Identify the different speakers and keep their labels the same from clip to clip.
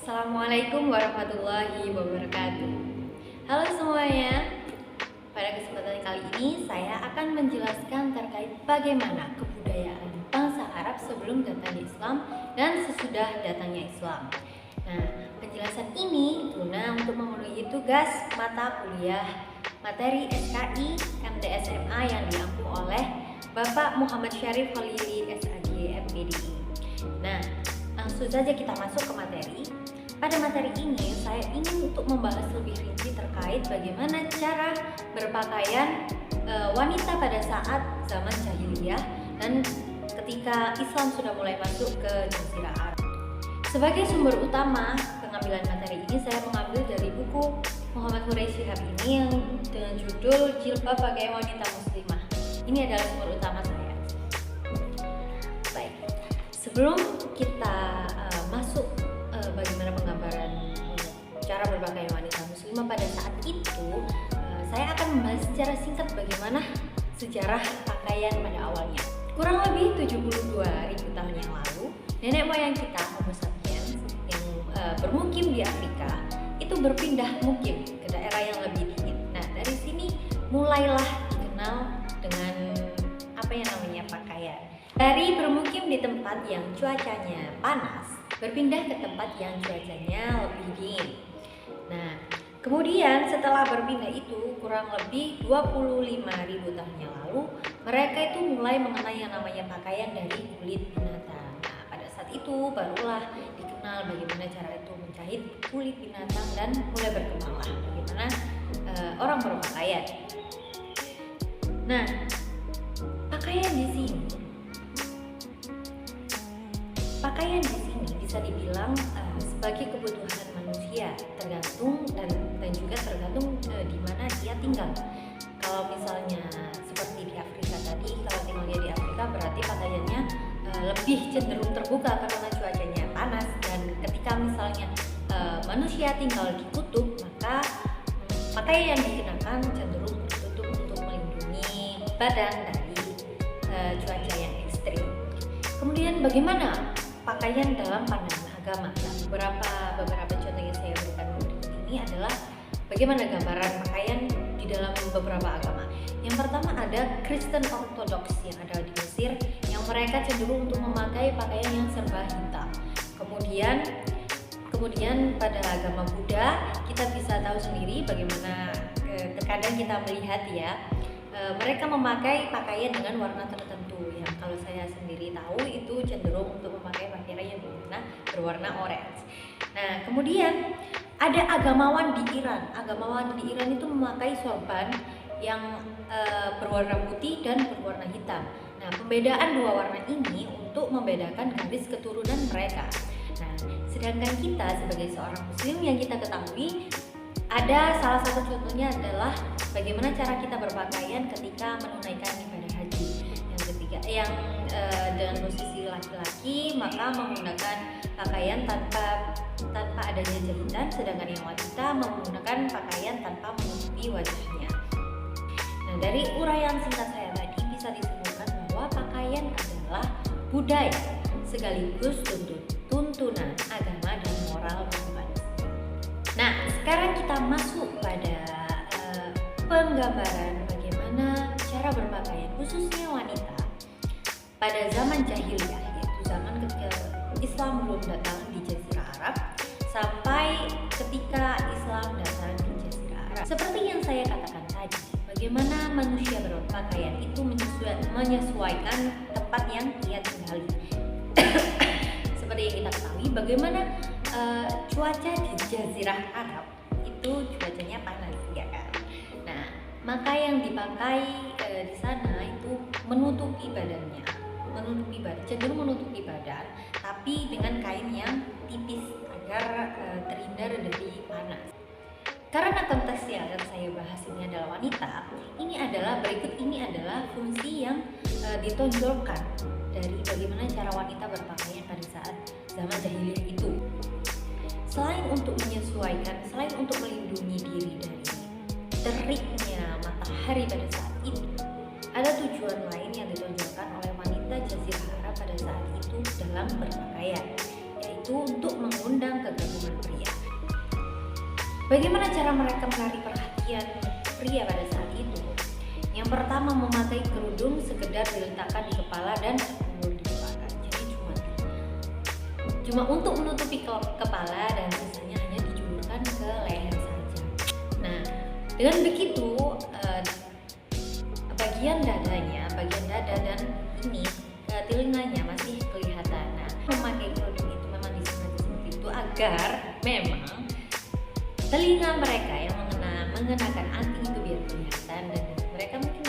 Speaker 1: Assalamualaikum warahmatullahi wabarakatuh. Halo semuanya. Pada kesempatan kali ini saya akan menjelaskan terkait bagaimana kebudayaan bangsa Arab sebelum datangnya Islam dan sesudah datangnya Islam. Nah, penjelasan ini guna untuk memenuhi tugas mata kuliah materi SKI MTSMA yang diampu oleh Bapak Muhammad Syarif Khalili SAG MPDI. Nah, langsung saja kita masuk ke materi. Pada materi ini saya ingin untuk membahas lebih rinci terkait bagaimana cara berpakaian wanita pada saat zaman jahiliyah dan ketika Islam sudah mulai masuk ke Jazirah Arab. Sebagai sumber utama pengambilan materi ini saya mengambil dari buku Muhammad Huraiz Shihab ini yang dengan judul Jilbab Bagai Wanita Muslimah. Ini adalah sumber utama saya. Baik, sebelum kita masuk bagaimana penggambaran cara berpakaian wanita muslimah pada saat itu, saya akan membahas secara singkat bagaimana sejarah pakaian pada awalnya. Kurang lebih 72.000 tahun yang lalu, nenek moyang kita Homo sapiens yang bermukim di Afrika itu berpindah mukim ke daerah yang lebih dingin. Nah, dari sini mulailah dikenal dengan apa yang namanya pakaian. Dari bermukim di tempat yang cuacanya panas, berpindah ke tempat yang cuacanya lebih dingin. Nah, kemudian setelah berpindah itu kurang lebih 25.000 tahun yang lalu, mereka itu mulai mengenal yang namanya pakaian dari kulit binatang. Nah, pada saat itu barulah dikenal bagaimana cara itu menjahit kulit binatang dan mulai berkembanglah bagaimana orang berpakaian. Nah, pakaian di sini bisa dibilang sebagai kebutuhan manusia, tergantung dan juga tergantung di mana dia tinggal. Kalau misalnya seperti di Afrika tadi, kalau tinggalnya di Afrika berarti pakaiannya lebih cenderung terbuka karena cuacanya panas, dan ketika misalnya manusia tinggal di kutub, maka pakaian yang dikenakan cenderung tertutup untuk melindungi badan dari cuaca yang ekstrim. Kemudian bagaimana pakaian dalam pandangan agama? Nah, beberapa contoh yang saya berikan berikut ini adalah bagaimana gambaran pakaian di dalam beberapa agama. Yang pertama ada Kristen Orthodox yang ada di Mesir, yang mereka cenderung untuk memakai pakaian yang serba hitam. Kemudian pada agama Buddha kita bisa tahu sendiri bagaimana terkadang kita melihat ya, mereka memakai pakaian dengan warna tertentu yang kalau saya sendiri tahu itu cenderung untuk memakai pakaian yang berwarna orange. Nah, kemudian ada agamawan di Iran. Agamawan di Iran itu memakai sorban yang berwarna putih dan berwarna hitam. Nah, pembedaan dua warna ini untuk membedakan garis keturunan mereka. Nah, sedangkan kita sebagai seorang muslim yang kita ketahui, ada salah satu contohnya adalah bagaimana cara kita berpakaian ketika menunaikan ibadah haji. Yang ketiga, yang dengan posisi laki-laki maka menggunakan pakaian tanpa adanya jahitan, sedangkan yang wanita menggunakan pakaian tanpa menutupi wajahnya. Nah, dari uraian singkat saya tadi bisa disimpulkan bahwa pakaian adalah budaya sekaligus tuntunan agama dan moral manusia. Nah, sekarang kita masuk pada penggambaran bagaimana cara berpakaian khususnya wanita pada zaman jahiliyah, yaitu zaman ketika Islam belum datang di Jazirah Arab sampai ketika Islam datang di Jazirah Arab. Seperti yang saya katakan tadi, bagaimana manusia berpakaian itu menyesuaikan tempat yang ia tinggali. Seperti yang kita ketahui, bagaimana cuaca di Jazirah Arab itu cuacanya panas, ya kan? Nah, maka yang dipakai di sana itu menutupi badannya, cenderung menutupi badan, tapi dengan kain yang tipis agar terhindar dari panas. Karena konteks yang akan saya bahas ini adalah wanita, berikut ini adalah fungsi yang ditonjolkan dari bagaimana cara wanita berpakaian pada saat zaman jahiliyah itu. Selain untuk menyesuaikan, selain untuk melindungi diri dari teriknya matahari pada saat itu, ada tujuan lain yang ditonjolkan oleh wanita Jazirah Arab pada saat itu dalam berpakaian, yaitu itu untuk mengundang kegabungan pria. Bagaimana cara mereka menarik perhatian pria pada saat itu? Yang pertama, memakai kerudung sekedar diletakkan di kepala dan sepuluh di kepala. Jadi cuma untuk menutupi kepala dan sisanya hanya dijulurkan ke leher saja. Nah, dengan begitu bagian dada dan ini telinganya masih kelihatan. Nah, memakai kerudung itu memang disengaja seperti itu agar memang telinga mereka yang mengenakan anting itu biar kelihatan, dan mereka mungkin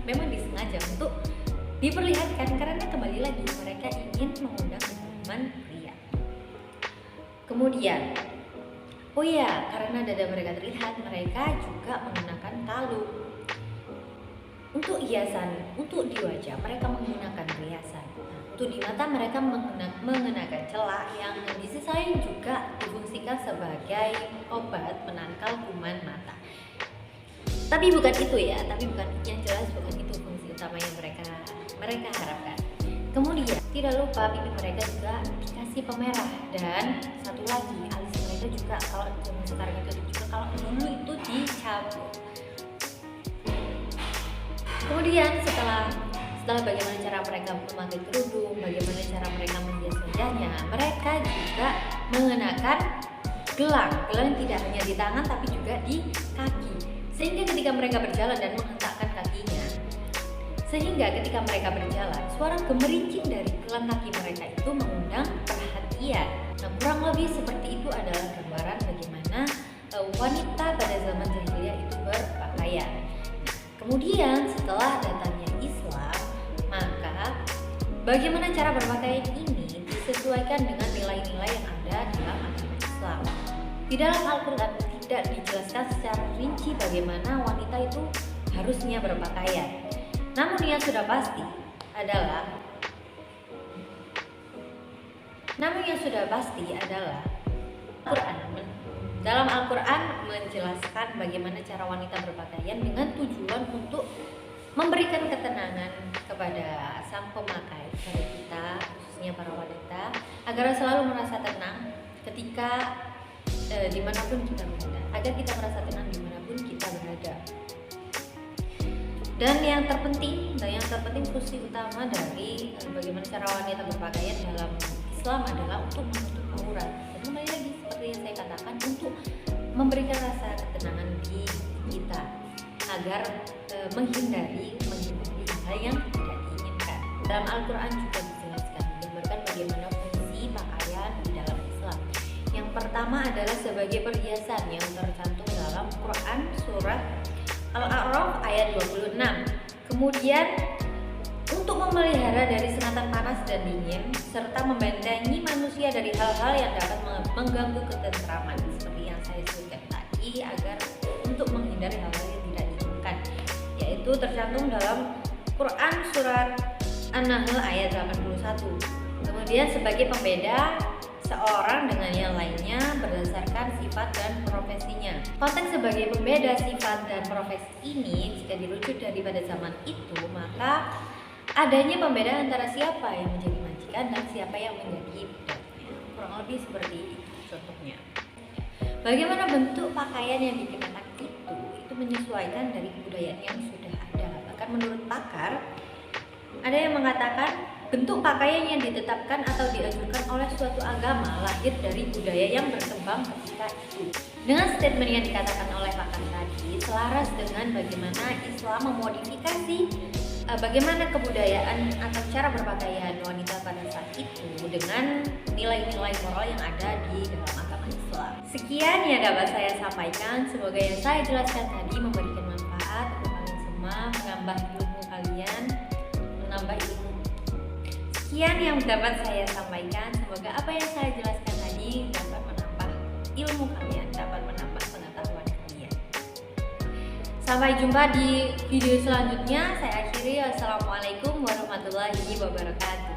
Speaker 1: memang disengaja untuk diperlihatkan karena kembali lagi mereka ingin mengundang kegabungan pria. Kemudian, karena dada mereka terlihat, mereka juga mengenakan kalung. Untuk hiasan, untuk di wajah mereka menggunakan perhiasan. Untuk di mata mereka mengenakan celak yang di sisi lain juga difungsikan sebagai obat penangkal kuman mata. Tapi bukan itu ya, bukan itu fungsi utama yang mereka harapkan. Kemudian tidak lupa pipi mereka juga dikasih pemerah, dan satu lagi alis mereka juga kalau zaman sekarang itu juga kalau dulu itu dicabut. Kemudian setelah bagaimana cara mereka memakai kerudung, bagaimana cara mereka menghias wajahnya, mereka juga mengenakan gelang tidak hanya di tangan tapi juga di kaki. Sehingga ketika mereka berjalan dan menghentakkan kakinya, suara gemerincing dari gelang kaki mereka itu mengundang perhatian. Nah, kurang lebih seperti itu adalah gambaran bagaimana wanita pada zaman jahiliyah itu berpakaian. Kemudian setelah datangnya Islam, maka bagaimana cara berpakaian ini disesuaikan dengan nilai-nilai yang ada dalam agama Islam. Di dalam Al-Quran tidak dijelaskan secara rinci bagaimana wanita itu harusnya berpakaian. Namun yang sudah pasti adalah dalam Al-Quran menjelaskan bagaimana cara wanita berpakaian dengan tujuan untuk memberikan ketenangan kepada sang pemakai, kepada kita khususnya para wanita, agar selalu merasa tenang ketika dimanapun kita berada. Dan yang terpenting fungsi utama dari bagaimana cara wanita berpakaian dalam Islam adalah untuk menutup aurat. Dan kembali lagi seperti yang saya katakan, untuk memberikan rasa ketenangan di kita agar menghindari hal yang tidak diinginkan. Dalam Al-Quran juga dijelaskan bagaimana fungsi pakaian di dalam Islam. Yang pertama adalah sebagai perhiasan yang tercantum dalam Quran surat Al-A'raf ayat 26. Kemudian untuk memelihara dari sengatan panas dan dingin, serta membentengi manusia dari hal-hal yang dapat mengganggu ketentraman, seperti yang saya sebutkan tadi, agar untuk menghindari hal-hal yang tidak diinginkan, yaitu tercantum dalam Quran surat An-Nahl ayat 81. Kemudian sebagai pembeda seorang dengan yang lainnya berdasarkan sifat dan profesinya. Konteks sebagai pembeda sifat dan profesi ini jika dirujuk daripada zaman itu, maka adanya pembeda antara siapa yang menjadi majikan dan siapa yang menjadi budaknya. Kurang lebih seperti itu contohnya. Bagaimana bentuk pakaian yang dikenakan itu menyesuaikan dari kebudayaan yang sudah ada. Bahkan menurut pakar, ada yang mengatakan bentuk pakaian yang ditetapkan atau dianjurkan oleh suatu agama lahir dari budaya yang berkembang ketika itu. Dengan statement yang dikatakan oleh pakar tadi, selaras dengan bagaimana Islam memodifikasi bagaimana kebudayaan atau cara berpakaian wanita pada saat itu dengan nilai-nilai moral yang ada di dalam agama Islam. Sekian yang dapat saya sampaikan. Semoga yang saya jelaskan tadi memberikan manfaat untuk kalian semua, menambah ilmu kalian, menambah ilmu. Sekian yang dapat saya sampaikan. Semoga apa yang saya jelaskan tadi dapat menambah ilmu kalian, dapat menambah pengetahuan kalian. Sampai jumpa di video selanjutnya. Saya akhiri. Wassalamualaikum warahmatullahi wabarakatuh.